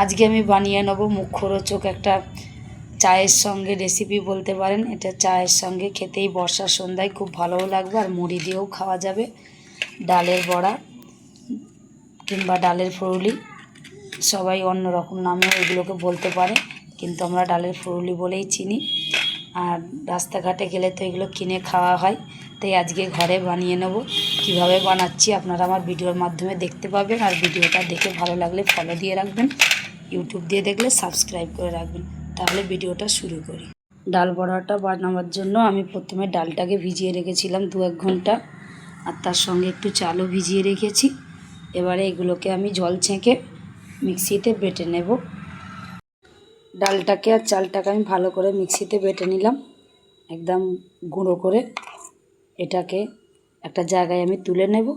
আজকে আমি বানিয়ে নেব মুখরোচক একটা চায়ের সঙ্গে রেসিপি বলতে পারেন। এটা চায়ের সঙ্গে খেতেই বর্ষার সন্ধ্যায় খুব ভালোও লাগবে, আর মুড়ি দিয়েও খাওয়া যাবে। ডালের বড়া কিংবা ডালের ফুরুলি, সবাই অন্য রকম নামেও এগুলোকে বলতে পারে, কিন্তু আমরা ডালের ফুরুলি বলেই চিনি। আর রাস্তাঘাটে গেলে তো এগুলো কিনে খাওয়া হয়, তাই আজকে ঘরে বানিয়ে নেব। কিভাবে বানাচ্ছি আপনারা আমার ভিডিওর মাধ্যমে দেখতে পাবেন, আর ভিডিওটা দেখে ভালো লাগলে ফলো দিয়ে রাখবেন, ইউটিউব দিয়ে দেখলে সাবস্ক্রাইব করে রাখবেন। তাহলে ভিডিওটা শুরু করি। ডাল বড়াটা বানাবার জন্য আমি প্রথমে ডালটাকে ভিজিয়ে রেখেছিলাম 2-1 ঘন্টা, আর তার সঙ্গে একটু চালও ভিজিয়ে রেখেছি। এবারে এগুলোকে আমি জল ছেঁকে মিক্সিতে বেটে নেব। ডালটাকে আর চালটাকে আমি ভালো করে মিক্সিতে বেটে নিলাম, একদম গুঁড়ো করে। এটাকে একটা জায়গায় আমি তুলে নেব।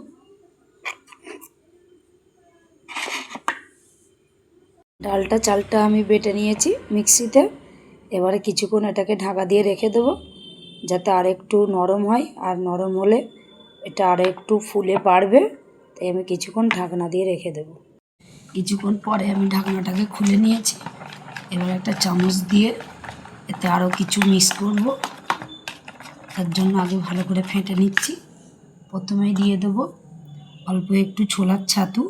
ডালটা চালটা আমি বেটে নিয়েছি মিক্সিতে। এবারে কিছুক্ষণ এটাকে ঢাকা দিয়ে রেখে দেবো, যাতে আর একটু নরম হয়, আর নরম হলে এটা আরও একটু ফুলে বাড়বে। তাই আমি কিছুক্ষণ ঢাকনা দিয়ে রেখে দেবো। কিছুক্ষণ পরে আমি ঢাকনাটাকে খুলে নিয়েছি। এবার একটা চামচ দিয়ে এতে আরও কিছু মিক্স করব, তার জন্য আগে ভালো করে ফেটে নিচ্ছি। প্রথমেই দিয়ে দেবো অল্প একটু ছোলার ছাতু।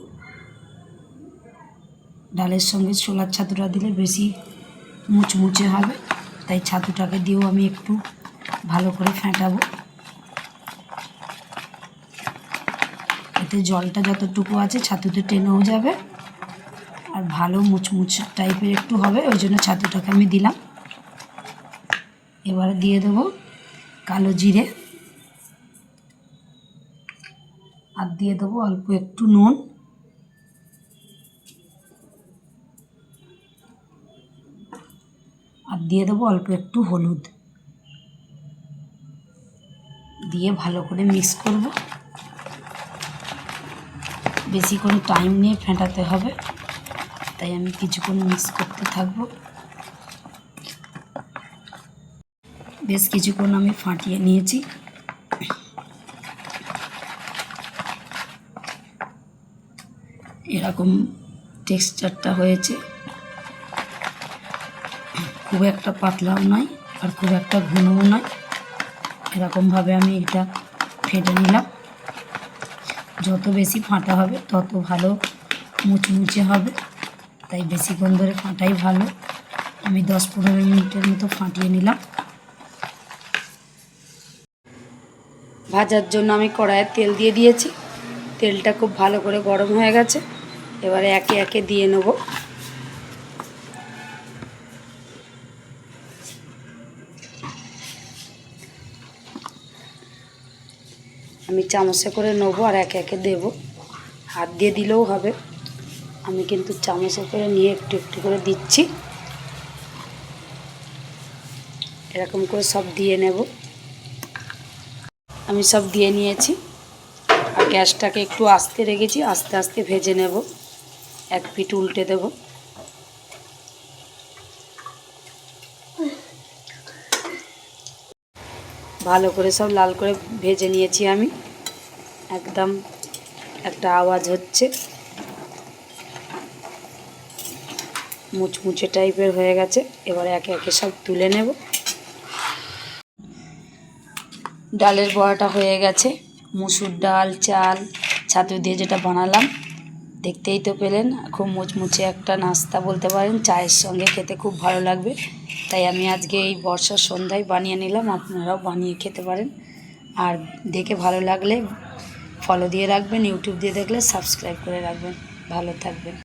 ডালের সঙ্গে ছোলার ছাতুটা দিলে বেশি মুচমুচে হবে, তাই ছাতুটাকে দিয়েও আমি একটু ভালো করে ফেটাবো। এতে জলটা যতটুকু আছে ছাতুতে টেনেও যাবে, আর ভালো মুচমুচে টাইপের একটু হবে, ওই জন্য ছাতুটাকে আমি দিলাম। এবারে দিয়ে দেবো কালো জিরে, আর দিয়ে দেবো অল্প একটু নুন, আর দিয়ে দেবো অল্প একটু হলুদ। দিয়ে ভালো করে মিক্স করব। বেশিক্ষণ টাইম নিয়ে ফেটাতে হবে, তাই আমি কিছুক্ষণ মিক্স করতে থাকব। বেশ কিছুক্ষণ আমি ফাটিয়ে নিয়েছি। এরকম টেক্সচারটা হয়েছে, খুব একটা পাতলাও নয় আর খুব একটা ঘনও নয়। এরকমভাবে আমি এটা ফেটে নিলাম। যত বেশি ফাটা হবে তত ভালো মুচমুচে হবে, তাই বেশিক্ষণ ধরে ফাটাই ভালো। আমি 10-15 মিনিটের মতো ফাটিয়ে নিলাম। ভাজার জন্য আমি কড়াইয়ে তেল দিয়ে দিয়েছি। তেলটা খুব ভালো করে গরম হয়ে গেছে। এবারে একে একে দিয়ে নেব। আমি চামচে করে নেবো আর একে একে দেবো, হাত দিয়ে দিলেও হবে। আমি কিন্তু চামচে করে নিয়ে একটু একটু করে দিচ্ছি। এরকম করে সব দিয়ে নেব। আমি সব দিয়ে নিয়েছি, আর গ্যাসটাকে একটু আস্তে রেখেছি, আস্তে আস্তে ভেজে নেব। এক পিঠ উল্টে দেব। ভালো করে সব লাল করে ভেজে নিয়েছি আমি। একদম একটা আওয়াজ হচ্ছে, মুচমুচে টাইপের হয়ে গেছে। এবারে একে একে সব তুলে নেব। ডালের বড়াটা হয়ে গেছে। মুসুর ডাল, চাল, ছাতু দিয়ে যেটা বানালাম, দেখতেই তো পেলেন। খুব মুচমুচে একটা নাস্তা বলতে পারেন, চায়ের সঙ্গে খেতে খুব ভালো লাগবে। তাই আমি আজকে এই বর্ষার সন্ধ্যায় বানিয়ে নিলাম। আপনারাও বানিয়ে খেতে পারেন। আর দেখে ভালো লাগলে ফলো দিয়ে রাখবেন, ইউটিউব দিয়ে দেখলে সাবস্ক্রাইব করে রাখবেন। ভালো থাকবেন।